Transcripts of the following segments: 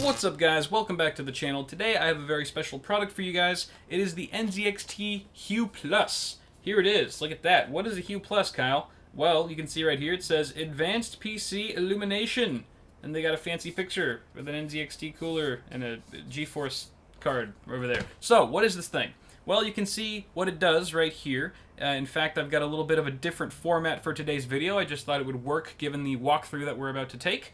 What's up guys, welcome back to the channel. Today I have a very special product for you guys. It is the NZXT HUE Plus. Here it is, look at that. What is a HUE Plus, Kyle? Well, you can see right here it says Advanced PC Illumination. And they got a fancy picture with an NZXT cooler and a GeForce card over there. So, what is this thing? Well, you can see what it does right here. In fact, I've got a little bit of a different format for today's video. I just thought it would work given the walkthrough that we're about to take.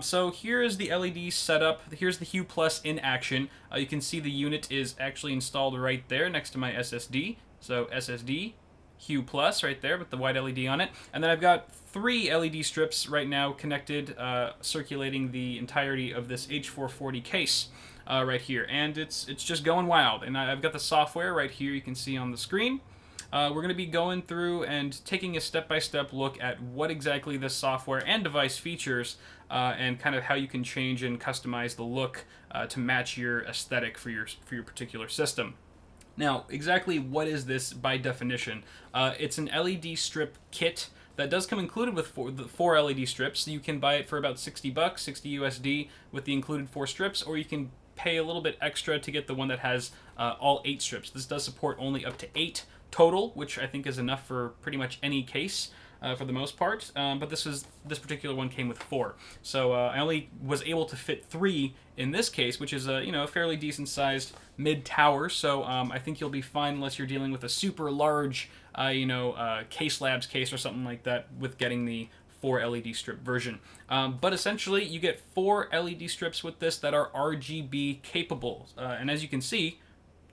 So here is the LED setup. Here's the HUE Plus in action. You can see the unit is actually installed right there next to my SSD. So SSD, HUE Plus right there with the white LED on it. And then I've got 3 LED strips right now connected, circulating the entirety of this H440 case. Right here, and it's just going wild. And I've got the software right here you can see on the screen. We're going to be going through and taking a step-by-step look at what exactly this software and device features, and kind of how you can change and customize the look to match your aesthetic for your particular system. Now, exactly what is this by definition? It's an LED strip kit that does come included with 4 LED strips. You can buy it for about $60, 60 USD with the included 4 strips, or you can pay a little bit extra to get the one that has all 8 strips. This does support only up to 8 total, which I think is enough for pretty much any case for the most part. But this particular one came with 4, so I only was able to fit 3 in this case, which is a fairly decent sized mid tower. So I think you'll be fine unless you're dealing with a super large Case Labs case or something like that with getting the 4 LED strip version. But essentially you get 4 LED strips with this that are RGB capable, and as you can see,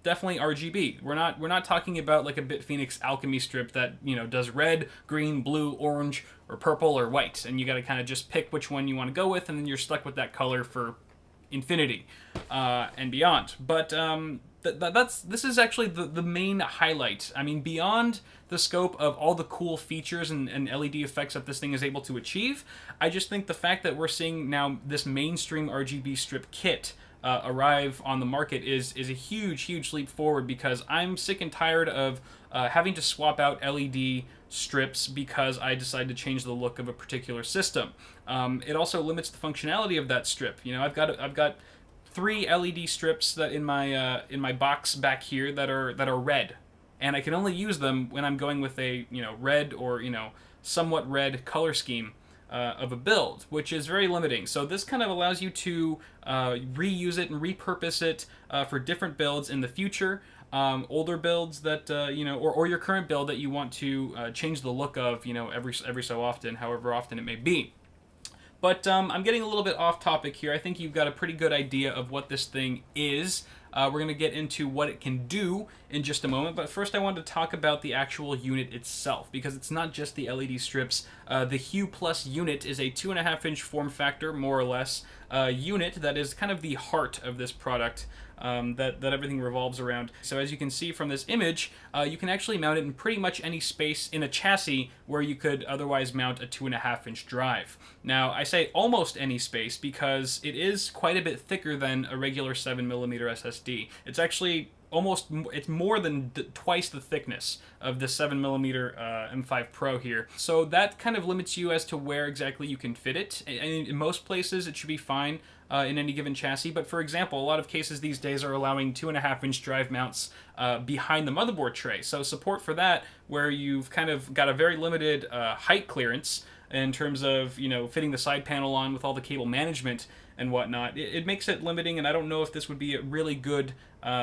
definitely RGB. We're not talking about like a BitPhoenix Alchemy strip that does red, green, blue, orange, or purple or white, and you got to kind of just pick which one you want to go with, and then you're stuck with that color for infinity and beyond. But this is actually the main highlight. I mean, beyond the scope of all the cool features and LED effects that this thing is able to achieve, I just think the fact that we're seeing now this mainstream RGB strip kit arrive on the market is a huge leap forward, because I'm sick and tired of having to swap out LED strips because I decide to change the look of a particular system. It also limits the functionality of that strip. I've got 3 LED strips that in my box back here that are red, and I can only use them when I'm going with a red or somewhat red color scheme of a build, which is very limiting. So this kind of allows you to reuse it and repurpose it for different builds in the future, older builds that or your current build that you want to change the look of every so often, however often it may be. But I'm getting a little bit off topic here. I think you've got a pretty good idea of what this thing is. We're going to get into what it can do in just a moment, but first I wanted to talk about the actual unit itself, because it's not just the LED strips. The HUE Plus unit is a 2.5-inch form factor, more or less, unit that is kind of the heart of this product. That everything revolves around. So as you can see from this image, you can actually mount it in pretty much any space in a chassis where you could otherwise mount a 2.5-inch drive. Now, I say almost any space because it is quite a bit thicker than a regular 7mm SSD. It's actually it's more than twice the thickness of the 7mm M5 Pro here. So that kind of limits you as to where exactly you can fit it. And in most places it should be fine in any given chassis, but for example, a lot of cases these days are allowing 2.5-inch drive mounts behind the motherboard tray. So support for that, where you've kind of got a very limited height clearance in terms of fitting the side panel on with all the cable management and whatnot, it makes it limiting, and I don't know if this would be a really good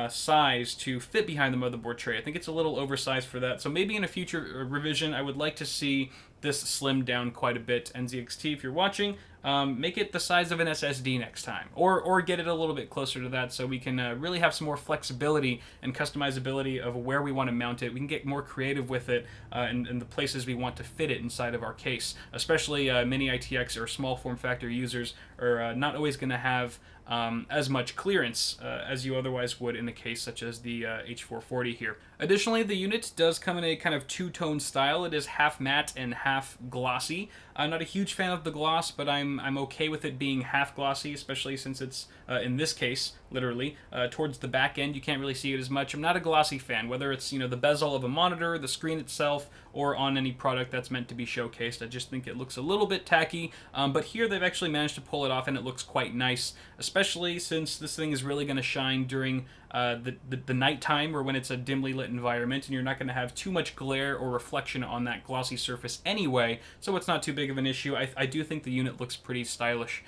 size to fit behind the motherboard tray. I think it's a little oversized for that, so maybe in a future revision I would like to see this slimmed down quite a bit. NZXT, if you're watching, make it the size of an SSD next time, or get it a little bit closer to that, so we can really have some more flexibility and customizability of where we want to mount it. We can get more creative with it and the places we want to fit it inside of our case. Especially mini ITX or small form factor users are not always going to have as much clearance as you otherwise would in a case such as the H440 here. Additionally, the unit does come in a kind of two-tone style. It is half matte and half glossy. I'm not a huge fan of the gloss, but I'm okay with it being half glossy, especially since it's, in this case, literally, towards the back end. You can't really see it as much. I'm not a glossy fan, whether it's, the bezel of a monitor, the screen itself, or on any product that's meant to be showcased. I just think it looks a little bit tacky, but here they've actually managed to pull it off, and it looks quite nice, especially since this thing is really going to shine during the nighttime, or when it's a dimly lit environment, and you're not going to have too much glare or reflection on that glossy surface anyway, so it's not too big of an issue. I do think the unit looks pretty stylish,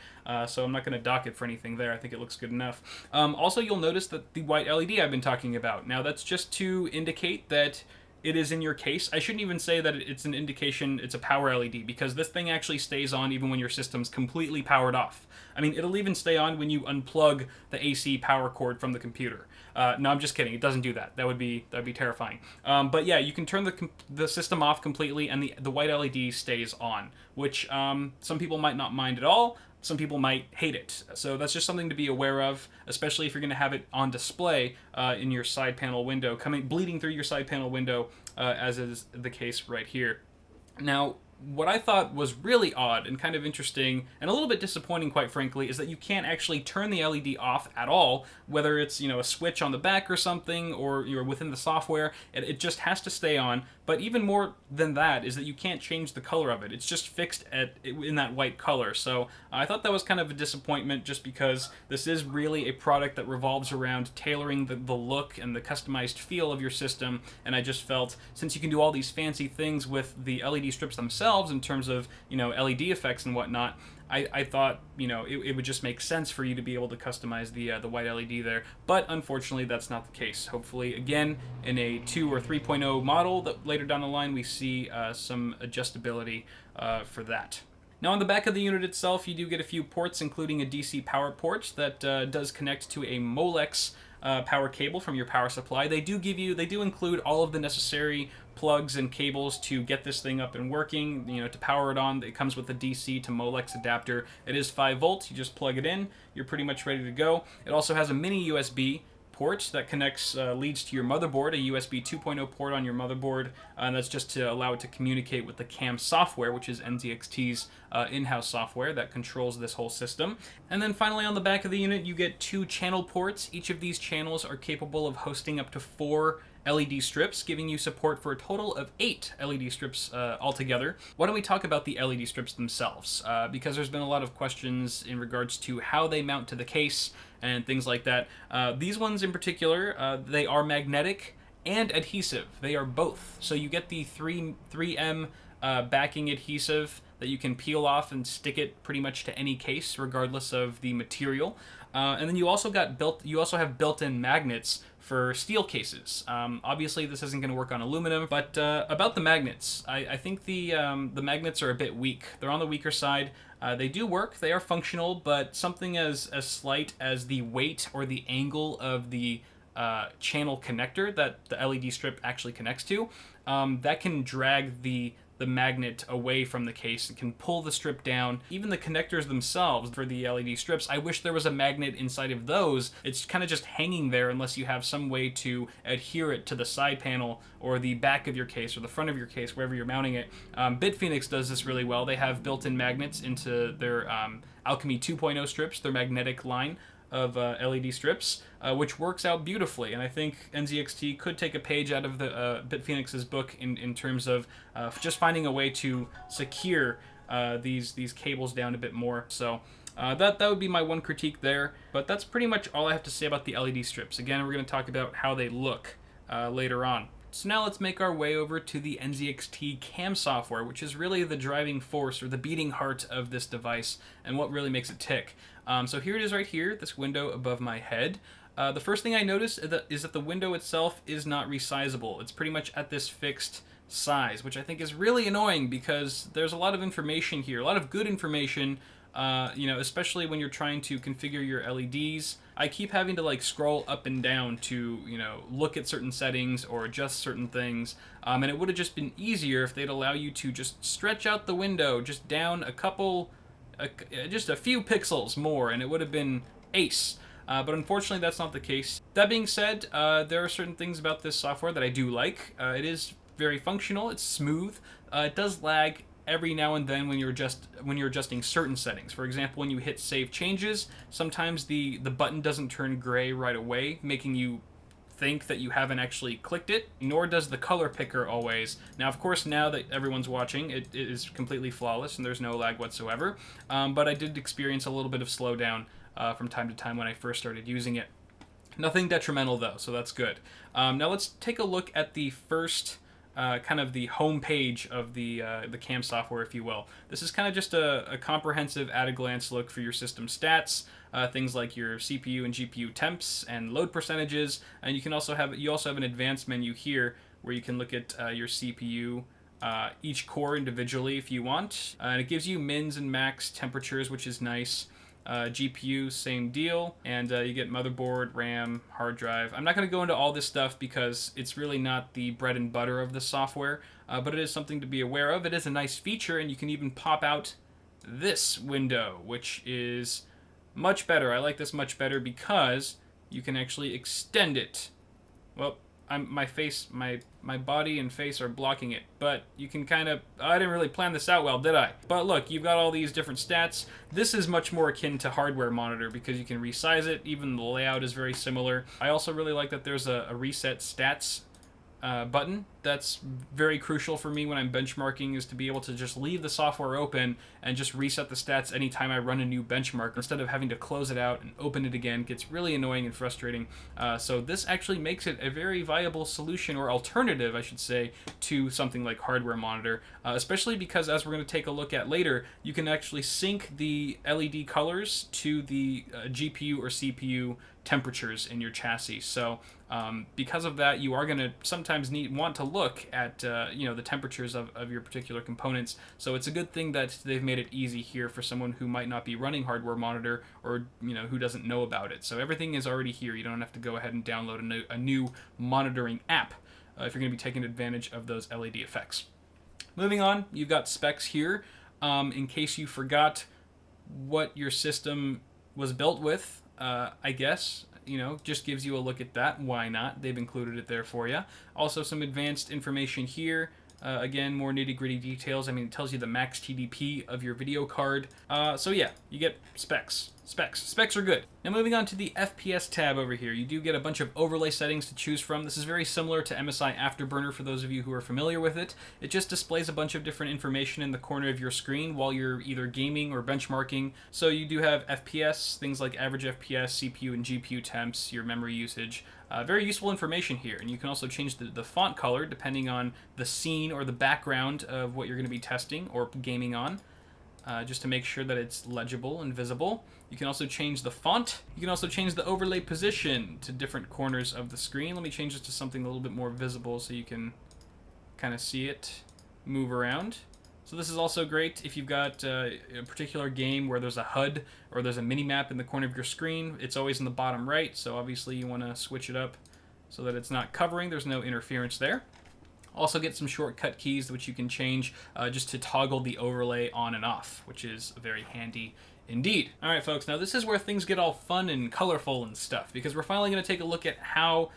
so I'm not going to dock it for anything there. I think it looks good enough. Also, you'll notice that the white LED I've been talking about, now that's just to indicate that it is in your case. I shouldn't even say that it's an indication it's a power LED, because this thing actually stays on even when your system's completely powered off. I mean, it'll even stay on when you unplug the AC power cord from the computer. No, I'm just kidding. It doesn't do that. That'd be terrifying. But yeah, you can turn the system off completely, and the white LED stays on, which some people might not mind at all. Some people might hate it. So that's just something to be aware of, especially if you're going to have it on display in your side panel window, bleeding through your side panel window, as is the case right here. Now, what I thought was really odd and kind of interesting, and a little bit disappointing, quite frankly, is that you can't actually turn the LED off at all, whether it's, a switch on the back or something, or you're within the software. It just has to stay on. But even more than that is that you can't change the color of it. It's just fixed in that white color. So I thought that was kind of a disappointment, just because this is really a product that revolves around tailoring the look and the customized feel of your system. And I just felt, since you can do all these fancy things with the LED strips themselves in terms of, LED effects and whatnot, I thought, it would just make sense for you to be able to customize the white LED there. But unfortunately, that's not the case. Hopefully, again, in a 2 or 3.0 model that later down the line, we see some adjustability for that. Now, on the back of the unit itself, you do get a few ports, including a DC power port that does connect to a Molex power cable from your power supply. They do include all of the necessary plugs and cables to get this thing up and working, to power it on. It comes with a DC to Molex adapter. It is 5 volts. You just plug it in. You're pretty much ready to go. It also has a mini USB port that leads to your motherboard, a USB 2.0 port on your motherboard, and that's just to allow it to communicate with the CAM software, which is NZXT's in-house software that controls this whole system. And then finally, on the back of the unit, you get 2 channel ports. Each of these channels are capable of hosting up to 4 LED strips, giving you support for a total of 8 LED strips altogether. Why don't we talk about the LED strips themselves? Because there's been a lot of questions in regards to how they mount to the case and things like that. These ones in particular, they are magnetic and adhesive. They are both. So you get the 3M backing adhesive that you can peel off and stick it pretty much to any case, regardless of the material. And then you also have built-in magnets for steel cases. Obviously, this isn't going to work on aluminum, but about the magnets, I think the magnets are a bit weak. They're on the weaker side. They do work, they are functional, but something as slight as the weight or the angle of the channel connector that the LED strip actually connects to, that can drag the magnet away from the case and can pull the strip down. Even the connectors themselves for the LED strips, I wish there was a magnet inside of those. It's kind of just hanging there unless you have some way to adhere it to the side panel or the back of your case or the front of your case, wherever you're mounting it. Bitphoenix does this really well. They have built-in magnets into their Alchemy 2.0 strips, their magnetic line of LED strips, which works out beautifully. And I think NZXT could take a page out of the Bitphoenix's book in terms of just finding a way to secure these cables down a bit more. So that would be my one critique there. But that's pretty much all I have to say about the LED strips. Again, we're going to talk about how they look later on. So now let's make our way over to the NZXT CAM software, which is really the driving force or the beating heart of this device and what really makes it tick. So here it is right here, this window above my head. The first thing I noticed is that the window itself is not resizable. It's pretty much at this fixed size, which I think is really annoying because there's a lot of information here, a lot of good information, especially when you're trying to configure your LEDs. I keep having to scroll up and down to, look at certain settings or adjust certain things. And it would have just been easier if they'd allow you to just stretch out the window just down just a few pixels more, and it would have been ace. But unfortunately, that's not the case. That being said, there are certain things about this software that I do like. It is very functional. It's smooth. It does lag every now and then when you're adjusting certain settings. For example, when you hit save changes, sometimes the button doesn't turn gray right away, making you think that you haven't actually clicked it, nor does the color picker always. Now, of course, now that everyone's watching, it is completely flawless and there's no lag whatsoever, but I did experience a little bit of slowdown from time to time when I first started using it. Nothing detrimental though, so that's good. Now let's take a look at the first kind of the home page of the CAM software, if you will. This is kind of just a comprehensive at-a-glance look for your system stats, things like your CPU and GPU temps and load percentages, and you also have an advanced menu here where you can look at your CPU, each core individually if you want, and it gives you mins and max temperatures, which is nice. GPU, same deal, and you get motherboard, RAM, hard drive. I'm not going to go into all this stuff because it's really not the bread and butter of the software, but it is something to be aware of. It is a nice feature, and you can even pop out this window, which is much better. I like this much better because you can actually extend it. Well, my body and face are blocking it, but you can kind of, I didn't really plan this out well, did I? But look, you've got all these different stats. This is much more akin to hardware monitor because you can resize it. Even the layout is very similar. I also really like that there's a reset stats button. That's very crucial for me when I'm benchmarking, is to be able to just leave the software open and just reset the stats anytime I run a new benchmark instead of having to close it out and open it again. It gets really annoying and frustrating. So this actually makes it a very viable solution, or alternative, I should say, to something like hardware monitor, especially because, as we're going to take a look at later, you can actually sync the LED colors to the GPU or CPU temperatures in your chassis. So because of that, you are going to sometimes want to look at the temperatures of your particular components. So it's a good thing that they've made it easy here for someone who might not be running hardware monitor, or who doesn't know about it. So everything is already here. You don't have to go ahead and download a new monitoring app if you're going to be taking advantage of those LED effects. Moving on, you've got specs here. In case you forgot what your system was built with, I guess, just gives you a look at that. Why not? They've included it there for you. Also, some advanced information here. Again, more nitty-gritty details. I mean, it tells you the max TDP of your video card. So yeah, you get specs. Specs are good. Now moving on to the FPS tab over here, you do get a bunch of overlay settings to choose from. This is very similar to MSI Afterburner for those of you who are familiar with it. It just displays a bunch of different information in the corner of your screen while you're either gaming or benchmarking. So you do have FPS, things like average FPS, CPU and GPU temps, your memory usage. Very useful information here, and you can also change the font color depending on the scene or the background of what you're going to be testing or gaming on, just to make sure that it's legible and visible. You can also change the font. You can also change the overlay position to different corners of the screen. Let me change this to something a little bit more visible so you can kind of see it move around. So this is also great if you've got a particular game where there's a HUD or there's a mini-map in the corner of your screen. It's always in the bottom right, so obviously you want to switch it up so that it's not covering. There's no interference there. Also get some shortcut keys which you can change just to toggle the overlay on and off, which is very handy indeed. Alright folks, now this is where things get all fun and colorful and stuff, because we're finally going to take a look at how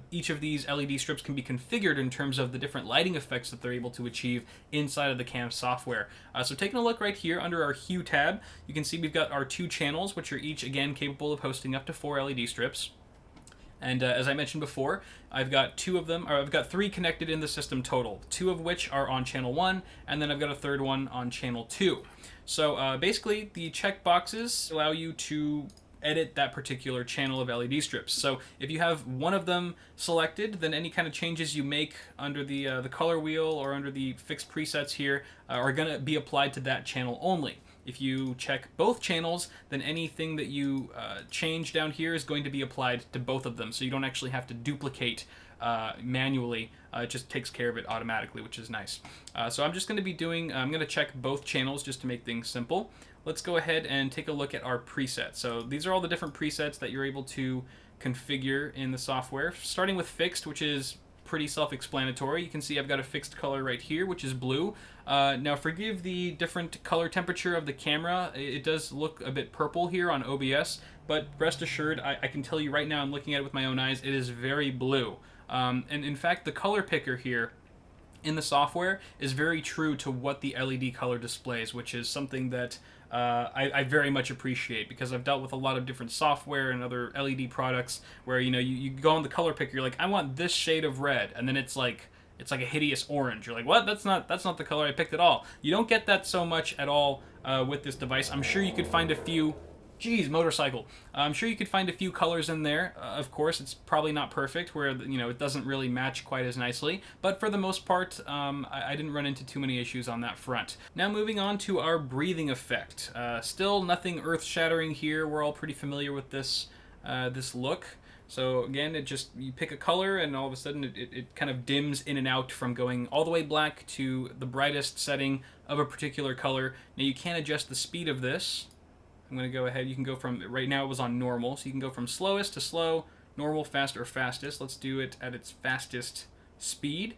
each of these LED strips can be configured in terms of the different lighting effects that they're able to achieve inside of the CAM software. So taking a look right here under our HUE tab, you can see we've got our two channels, which are each, again, capable of hosting up to 4 LED strips. And as I mentioned before, I've got three connected in the system total, 2 of which are on channel 1, and then I've got a third one on channel 2. So basically, the check boxes allow you to edit that particular channel of LED strips. So if you have one of them selected, then any kind of changes you make under the color wheel or under the fixed presets here are going to be applied to that channel only. If you check both channels, then anything that you change down here is going to be applied to both of them, so you don't actually have to duplicate manually. It just takes care of it automatically, which is nice. So I'm just going to be I'm going to check both channels just to make things simple. Let's go ahead and take a look at our presets. So these are all the different presets that you're able to configure in the software, starting with fixed, which is pretty self-explanatory. You can see I've got a fixed color right here, which is blue. Now forgive the different color temperature of the camera. It does look a bit purple here on OBS, but rest assured, I can tell you right now, I'm looking at it with my own eyes, it is very blue. And in fact, the color picker here in the software is very true to what the LED color displays, which is something that I very much appreciate, because I've dealt with a lot of different software and other LED products where, you know, you go on the color picker, you're like, I want this shade of red, and then it's like a hideous orange. You're like, what? That's not the color I picked at all. You don't get that so much at all with this device. I'm sure you could find a few. Geez, motorcycle. I'm sure you could find a few colors in there. Of course, it's probably not perfect, where, you know, it doesn't really match quite as nicely. But for the most part, I didn't run into too many issues on that front. Now moving on to our breathing effect. Still nothing earth-shattering here. We're all pretty familiar with this this look. So again, you pick a color, and all of a sudden it kind of dims in and out from going all the way black to the brightest setting of a particular color. Now you can adjust the speed of this. I'm going to go ahead, you can go from, right now it was on normal, so you can go from slowest to slow, normal, fast, or fastest. Let's do it at its fastest speed.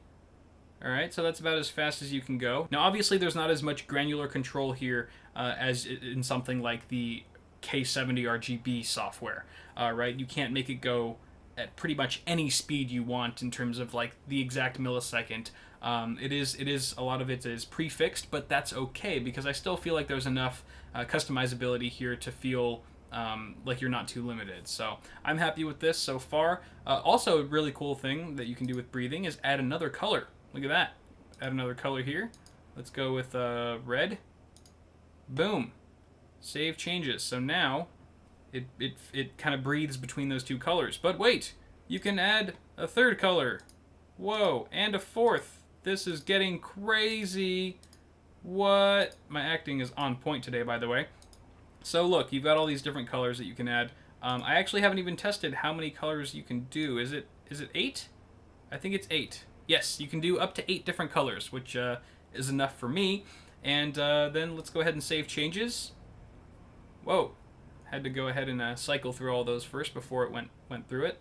Alright, so that's about as fast as you can go. Now obviously there's not as much granular control here as in something like the K70 RGB software, right? You can't make it go at pretty much any speed you want in terms of like the exact millisecond. It is a lot of it is prefixed, but that's okay, because I still feel like there's enough customizability here to feel like you're not too limited. So I'm happy with this so far. Also, a really cool thing that you can do with breathing is add another color. Look at that. Add another color here. Let's go with red. Boom. Save changes. So now it kind of breathes between those two colors. But wait, you can add a third color. Whoa, and a fourth. This is getting crazy. What? My acting is on point today, by the way. So look, you've got all these different colors that you can add. I actually haven't even tested how many colors you can do. Is it 8? I think it's 8. Yes, you can do up to 8 different colors, which is enough for me. And then let's go ahead and save changes. Whoa, had to go ahead and cycle through all those first before it went through it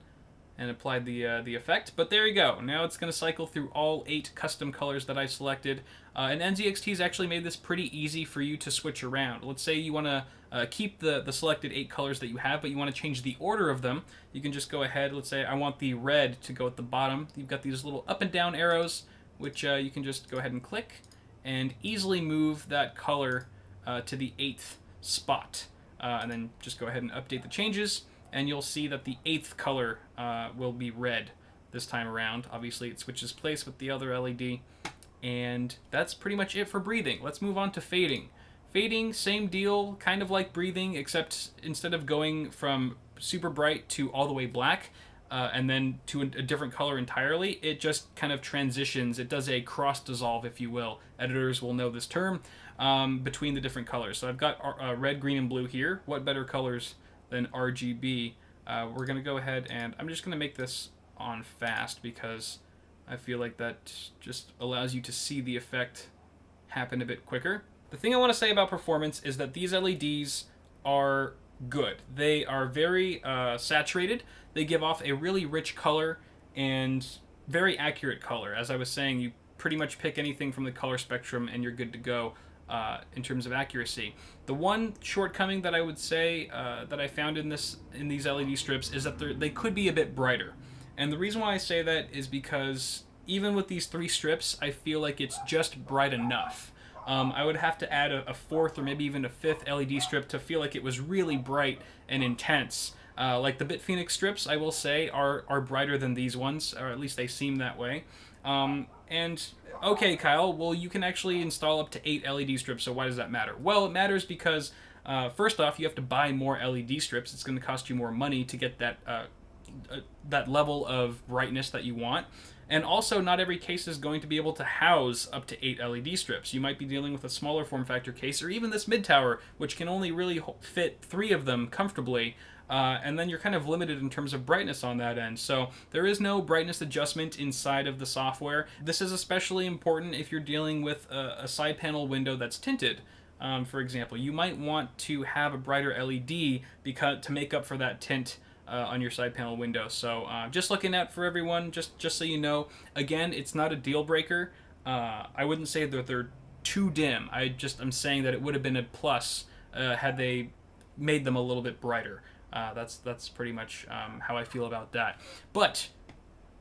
and applied the effect. But there you go. Now it's going to cycle through all 8 custom colors that I selected. And NZXT's actually made this pretty easy for you to switch around. Let's say you want to keep the selected 8 colors that you have, but you want to change the order of them. You can just go ahead. Let's say I want the red to go at the bottom. You've got these little up and down arrows, which you can just go ahead and click and easily move that color to the 8th spot. And then just go ahead and update the changes, and you'll see that the 8th color will be red this time around. Obviously, it switches place with the other LED, and that's pretty much it for breathing. Let's move on to fading. Fading, same deal, kind of like breathing, except instead of going from super bright to all the way black, and then to a different color entirely, it just kind of transitions. It does a cross dissolve, if you will. Editors will know this term, between the different colors. So I've got red, green, and blue here. What better colors than RGB? We're going to go ahead, and I'm just going to make this on fast, because I feel like that just allows you to see the effect happen a bit quicker. The thing I want to say about performance is that these LEDs are good. They are very saturated. They give off a really rich color and very accurate color. As I was saying, you pretty much pick anything from the color spectrum and you're good to go in terms of accuracy. The one shortcoming that I would say that I found in these LED strips is that they could be a bit brighter. And the reason why I say that is because even with these 3 strips, I feel like it's just bright enough. I would have to add a 4th or maybe even a 5th LED strip to feel like it was really bright and intense. Like the Bitwit strips, I will say, are brighter than these ones, or at least they seem that way. And okay, Kyle, well, you can actually install up to 8 LED strips, so why does that matter? Well, it matters because first off, you have to buy more LED strips. It's going to cost you more money to get that level of brightness that you want. And also, not every case is going to be able to house up to 8 LED strips. You might be dealing with a smaller form factor case, or even this mid-tower, which can only really fit 3 of them comfortably. And then you're kind of limited in terms of brightness on that end. So there is no brightness adjustment inside of the software. This is especially important if you're dealing with a side panel window that's tinted. For example, you might want to have a brighter LED to make up for that tint on your side panel window. So just looking out for everyone, just so you know, again, it's not a deal breaker. I wouldn't say that they're too dim. I'm saying that it would have been a plus had they made them a little bit brighter. That's pretty much how I feel about that. But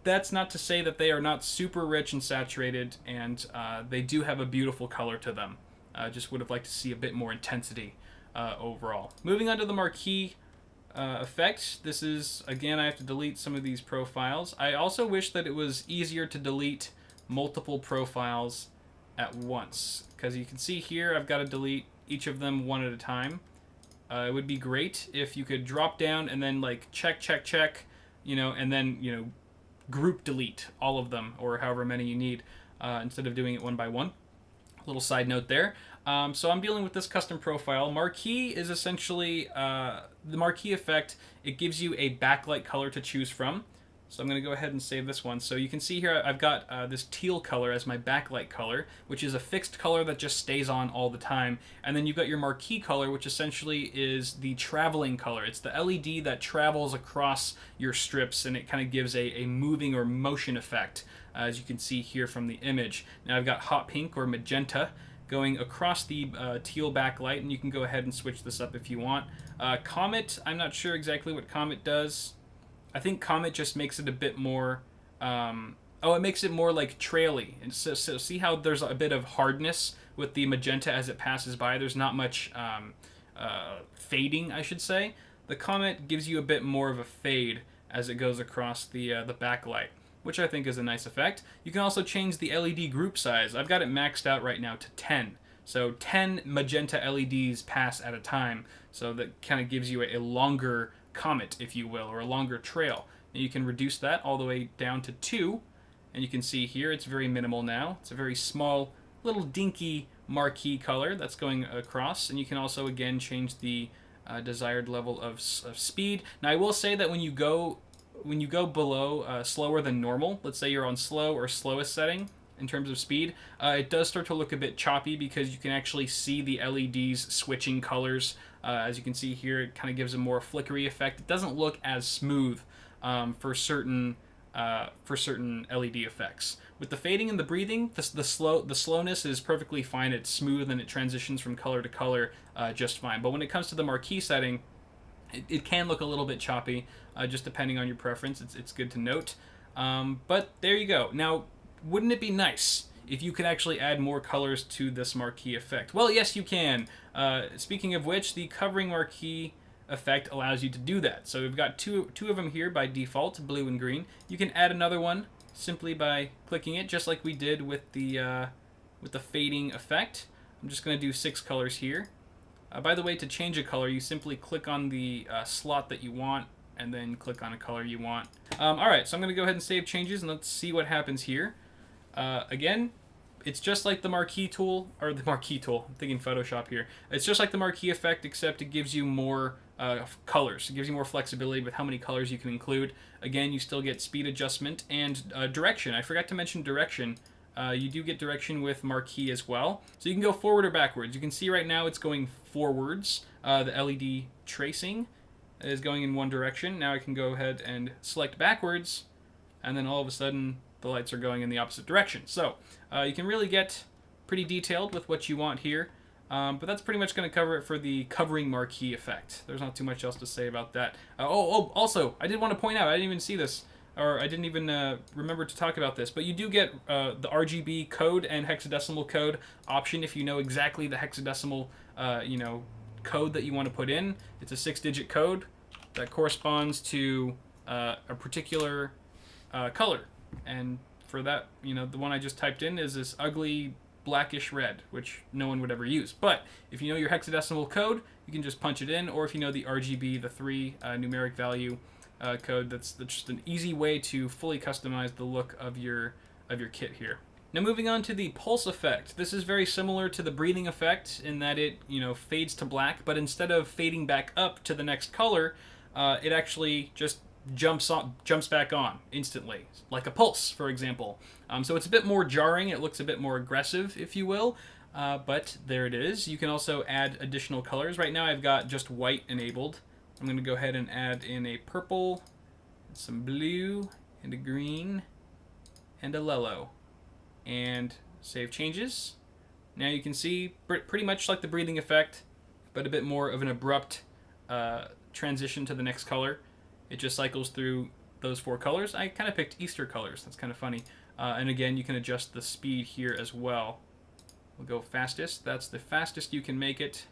that's not to say that they are not super rich and saturated, and they do have a beautiful color to them. Just would have liked to see a bit more intensity overall. Moving on to the marquee effect. This is, again, I have to delete some of these profiles. I also wish that it was easier to delete multiple profiles at once, because you can see here I've got to delete each of them one at a time. It would be great if you could drop down and then like check, and then, group delete all of them, or however many you need, instead of doing it one by one. Little side note there. So I'm dealing with this custom profile. Marquee is essentially the marquee effect. It gives you a backlight color to choose from. So I'm going to go ahead and save this one. So you can see here I've got this teal color as my backlight color, which is a fixed color that just stays on all the time. And then you've got your marquee color, which essentially is the traveling color. It's the LED that travels across your strips, and it kind of gives a moving or motion effect, as you can see here from the image. Now I've got hot pink or magenta going across the teal backlight, and you can go ahead and switch this up if you want. Comet, I'm not sure exactly what Comet does. I think Comet just makes it a bit more, it makes it more like traily. And so see how there's a bit of hardness with the magenta as it passes by? There's not much fading, I should say. The Comet gives you a bit more of a fade as it goes across the backlight, which I think is a nice effect. You can also change the LED group size. I've got it maxed out right now to 10. So 10 magenta LEDs pass at a time. So that kind of gives you a longer comet, if you will, or a longer trail. And you can reduce that all the way down to 2. And you can see here it's very minimal now. It's a very small, little dinky marquee color that's going across. And you can also, again, change the desired level of speed. Now, I will say that when you go below slower than normal, let's say you're on slow or slowest setting in terms of speed, it does start to look a bit choppy because you can actually see the LEDs switching colors. As you can see here, it kind of gives a more flickery effect. It doesn't look as smooth for certain LED effects. With the fading and the breathing, the slowness is perfectly fine. It's smooth and it transitions from color to color just fine. But when it comes to the marquee setting, it can look a little bit choppy, just depending on your preference. It's good to note. But there you go. Now, wouldn't it be nice if you could actually add more colors to this marquee effect? Well, yes, you can. Speaking of which, the covering marquee effect allows you to do that. So we've got two of them here by default, blue and green. You can add another one simply by clicking it, just like we did with the fading effect. I'm just going to do 6 colors here. By the way, to change a color, you simply click on the slot that you want, and then click on a color you want. Alright, so I'm going to go ahead and save changes, and let's see what happens here. Again, it's just like the marquee tool, I'm thinking Photoshop here. It's just like the marquee effect, except it gives you more colors. It gives you more flexibility with how many colors you can include. Again, you still get speed adjustment and direction. I forgot to mention direction. You do get direction with marquee as well. So you can go forward or backwards. You can see right now it's going forwards. The LED tracing is going in one direction. Now I can go ahead and select backwards, and then all of a sudden the lights are going in the opposite direction. So you can really get pretty detailed with what you want here. But that's pretty much going to cover it for the covering marquee effect. There's not too much else to say about that. Also, I did want to point out, I didn't even see this, or I didn't even remember to talk about this, but you do get the RGB code and hexadecimal code option if you know exactly the hexadecimal code that you want to put in. It's a 6-digit code that corresponds to a particular color. And for that, the one I just typed in is this ugly blackish red, which no one would ever use. But if you know your hexadecimal code, you can just punch it in, or if you know the RGB, the 3 numeric value code, that's just an easy way to fully customize the look of your kit here. Now moving on to the pulse effect. This is very similar to the breathing effect in that it fades to black, but instead of fading back up to the next color, it actually just jumps back on instantly, like a pulse, for example. So it's a bit more jarring. It looks a bit more aggressive, if you will. But there it is. You can also add additional colors. Right now I've got just white enabled. I'm going to go ahead and add in a purple, some blue, and a green, and a yellow. And save changes. Now you can see pretty much like the breathing effect, but a bit more of an abrupt transition to the next color. It just cycles through those 4 colors. I kind of picked Easter colors. That's kind of funny. And again, you can adjust the speed here as well. We'll go fastest. That's the fastest you can make it.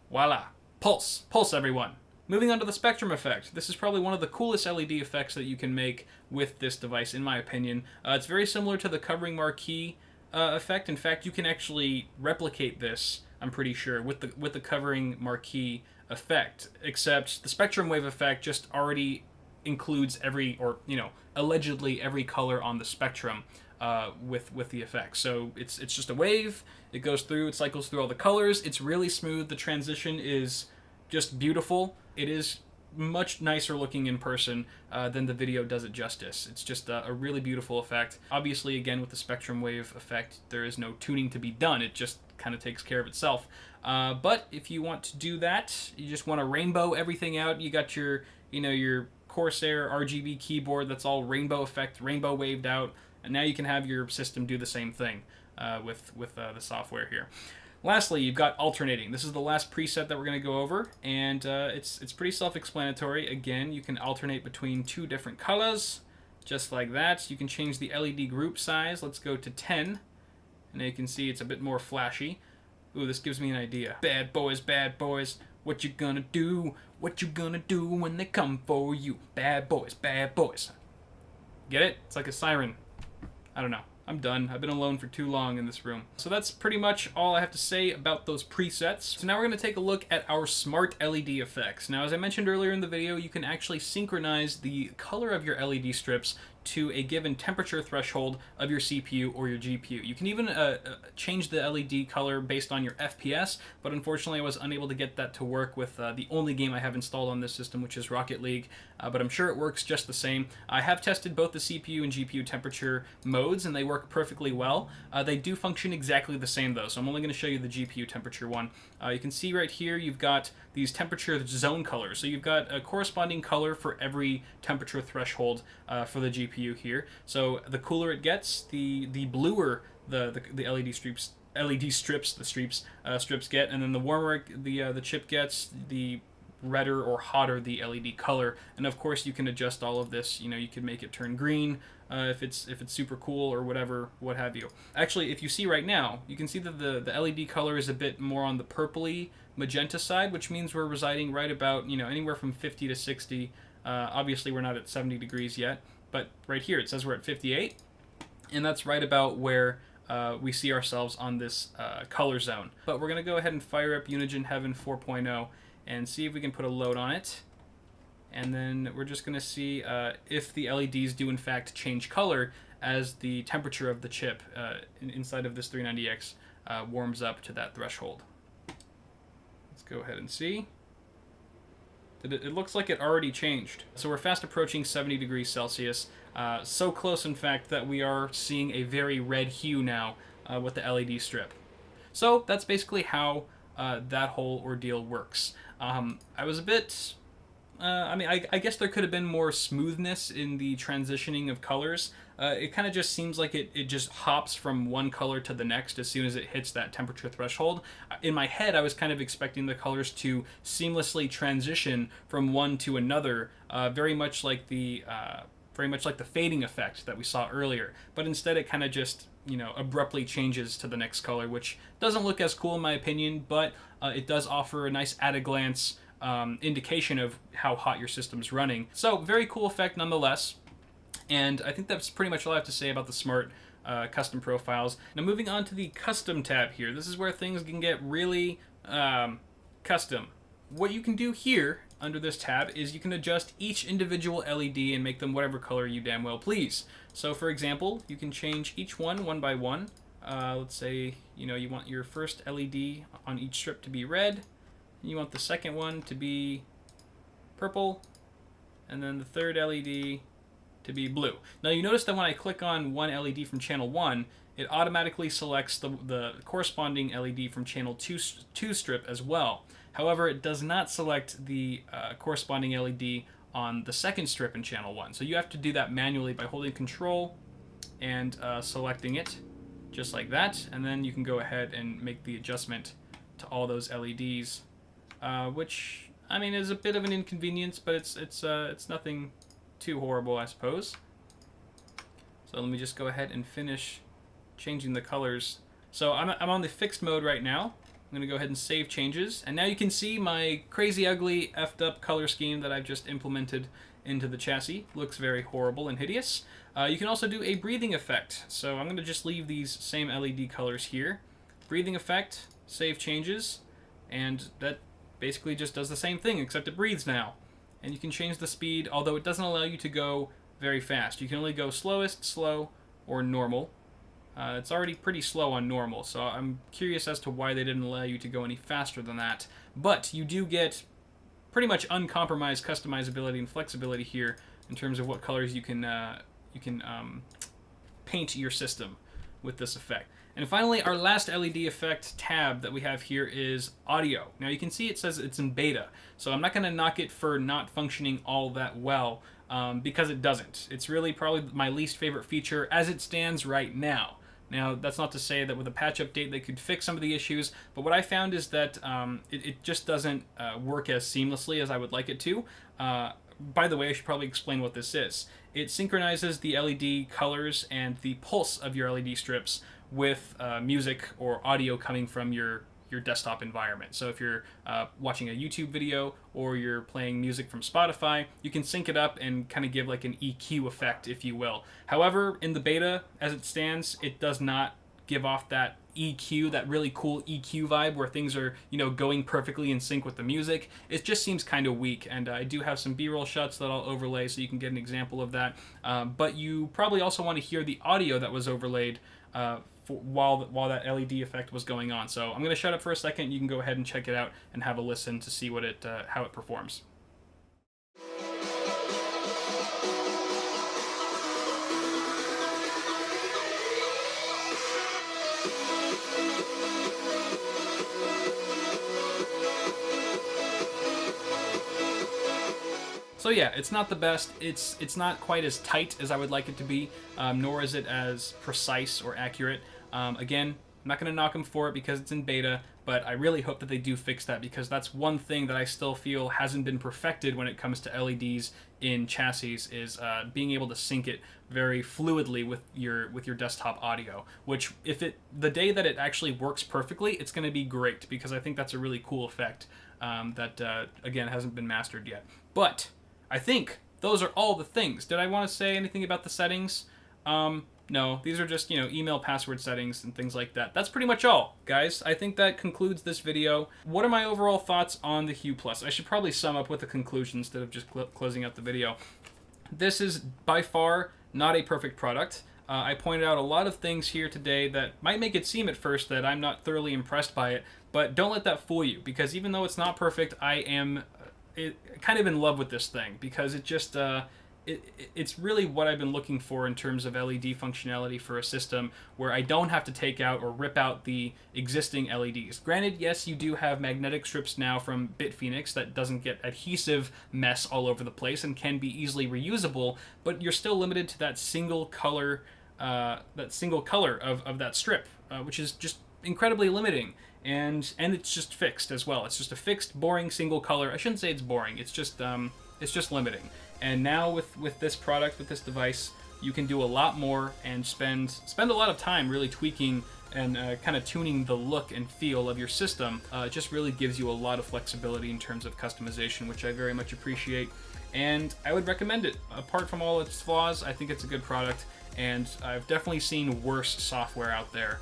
Voila. Pulse. Pulse, everyone. Moving on to the spectrum effect. This is probably one of the coolest LED effects that you can make with this device, in my opinion. It's very similar to the covering marquee effect. In fact, you can actually replicate this, I'm pretty sure, with the covering marquee effect, except the spectrum wave effect just already includes every, or allegedly every color on the spectrum with the effect. So it's just a wave. It goes through. It cycles through all the colors. It's really smooth. The transition is just beautiful. It is much nicer looking in person than the video does it justice. It's just a really beautiful effect. Obviously, again, with the spectrum wave effect, there is no tuning to be done. It just kind of takes care of itself. But if you want to do that, you just want to rainbow everything out. You got your Corsair RGB keyboard that's all rainbow effect, rainbow waved out, and now you can have your system do the same thing with the software here. Lastly, you've got alternating. This is the last preset that we're going to go over, and it's pretty self-explanatory. Again, you can alternate between 2 different colors, just like that. You can change the LED group size. Let's go to 10, and now you can see it's a bit more flashy. Ooh, this gives me an idea. Bad boys, what you gonna do? What you gonna do when they come for you? Bad boys, bad boys. Get it? It's like a siren. I don't know. I'm done. I've been alone for too long in this room. So that's pretty much all I have to say about those presets. So now we're going to take a look at our smart LED effects. Now, as I mentioned earlier in the video, you can actually synchronize the color of your LED strips to a given temperature threshold of your CPU or your GPU. You can even change the LED color based on your FPS, but unfortunately I was unable to get that to work with the only game I have installed on this system, which is Rocket League, but I'm sure it works just the same. I have tested both the CPU and GPU temperature modes, and they work perfectly well. They do function exactly the same though, so I'm only going to show you the GPU temperature one. You can see right here you've got these temperature zone colors. So you've got a corresponding color for every temperature threshold for the GPU here. So the cooler it gets, the bluer the LED strips get, and then the warmer the chip gets, the redder or hotter the LED color. And of course you can adjust all of this. You can make it turn green if it's super cool or whatever, what have you. Actually, if you see right now, you can see that the LED color is a bit more on the purpley magenta side, which means we're residing right about anywhere from 50 to 60. Obviously we're not at 70 degrees yet, but right here it says we're at 58, and that's right about where we see ourselves on this color zone. But we're going to go ahead and fire up Unigine Heaven 4.0 and see if we can put a load on it. And then we're just going to see if the LEDs do in fact change color as the temperature of the chip inside of this 390X warms up to that threshold. Let's go ahead and see. It looks like it already changed. So we're fast approaching 70 degrees Celsius. So close, in fact, that we are seeing a very red hue now with the LED strip. So that's basically how that whole ordeal works. I was a bit... I guess there could have been more smoothness in the transitioning of colors. It kind of just seems like it just hops from one color to the next as soon as it hits that temperature threshold. In my head, I was kind of expecting the colors to seamlessly transition from one to another, very much like the fading effect that we saw earlier. But instead, it kind of just abruptly changes to the next color, which doesn't look as cool in my opinion, but it does offer a nice at-a-glance indication of how hot your system's running. So very cool effect nonetheless. And I think that's pretty much all I have to say about the smart custom profiles. Now moving on to the custom tab here. This is where things can get really custom. What you can do here under this tab is you can adjust each individual LED and make them whatever color you damn well please. So for example, you can change each one by one. Let's say you want your first LED on each strip to be red. You want the second one to be purple, and then the third LED to be blue. Now you notice that when I click on one LED from channel 1, it automatically selects the corresponding LED from channel 2 strip as well. However, it does not select the corresponding LED on the second strip in channel 1. So you have to do that manually by holding Control and selecting it, just like that, and then you can go ahead and make the adjustment to all those LEDs. Which I mean, it's a bit of an inconvenience, but it's nothing too horrible, I suppose. So let me just go ahead and finish changing the colors. So I'm on the fixed mode right now. I'm going to go ahead and save changes. And now you can see my crazy, ugly, effed up color scheme that I've just implemented into the chassis. Looks very horrible and hideous. You can also do a breathing effect. So I'm going to just leave these same LED colors here. Breathing effect, save changes, and that basically just does the same thing, except it breathes now. And you can change the speed, although it doesn't allow you to go very fast. You can only go slowest, slow, or normal. It's already pretty slow on normal, so I'm curious as to why they didn't allow you to go any faster than that. But you do get pretty much uncompromised customizability and flexibility here in terms of what colors you can paint your system with this effect. And finally, our last LED effect tab that we have here is audio. Now you can see it says it's in beta, so I'm not going to knock it for not functioning all that well, because it doesn't. It's really probably my least favorite feature as it stands right now. Now, that's not to say that with a patch update they could fix some of the issues, but what I found is that it just doesn't work as seamlessly as I would like it to. By the way, I should probably explain what this is. It synchronizes the LED colors and the pulse of your LED strips with music or audio coming from your desktop environment. So if you're watching a YouTube video or you're playing music from Spotify, you can sync it up and kind of give like an EQ effect, if you will. However, in the beta, as it stands, it does not give off that EQ, that really cool EQ vibe where things are, going perfectly in sync with the music. It just seems kind of weak, and I do have some B-roll shots that I'll overlay so you can get an example of that. But you probably also want to hear the audio that was overlaid while that LED effect was going on. So I'm going to shut up for a second. You can go ahead and check it out and have a listen to see what how it performs. So yeah, it's not the best. It's not quite as tight as I would like it to be, nor is it as precise or accurate. Again, I'm not going to knock them for it because it's in beta, but I really hope that they do fix that, because that's one thing that I still feel hasn't been perfected when it comes to LEDs in chassis, is being able to sync it very fluidly with your desktop audio. Which, the day that it actually works perfectly, it's going to be great, because I think that's a really cool effect that again hasn't been mastered yet. But I think those are all the things. Did I want to say anything about the settings? No, these are just, email password settings and things like that. That's pretty much all, guys. I think that concludes this video. What are my overall thoughts on the HUE Plus? I should probably sum up with a conclusion instead of just closing out the video. This is by far not a perfect product. I pointed out a lot of things here today that might make it seem at first that I'm not thoroughly impressed by it, but don't let that fool you, because even though it's not perfect, I am kind of in love with this thing, because it just it's really what I've been looking for in terms of LED functionality for a system where I don't have to take out or rip out the existing LEDs. Granted, yes, you do have magnetic strips now from Bitwit that doesn't get adhesive mess all over the place and can be easily reusable, but you're still limited to that single color of that strip, which is just incredibly limiting. And it's just fixed as well. It's just a fixed, boring single color. I shouldn't say it's boring. It's just limiting. And now with this product, with this device, you can do a lot more and spend a lot of time really tweaking and kind of tuning the look and feel of your system. It just really gives you a lot of flexibility in terms of customization, which I very much appreciate. And I would recommend it. Apart from all its flaws, I think it's a good product. And I've definitely seen worse software out there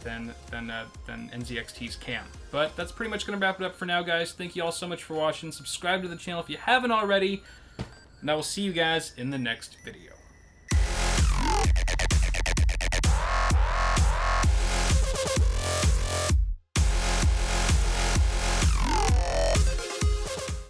than NZXT's can. But that's pretty much going to wrap it up for now, guys. Thank you all so much for watching. Subscribe to the channel if you haven't already. And I will see you guys in the next video.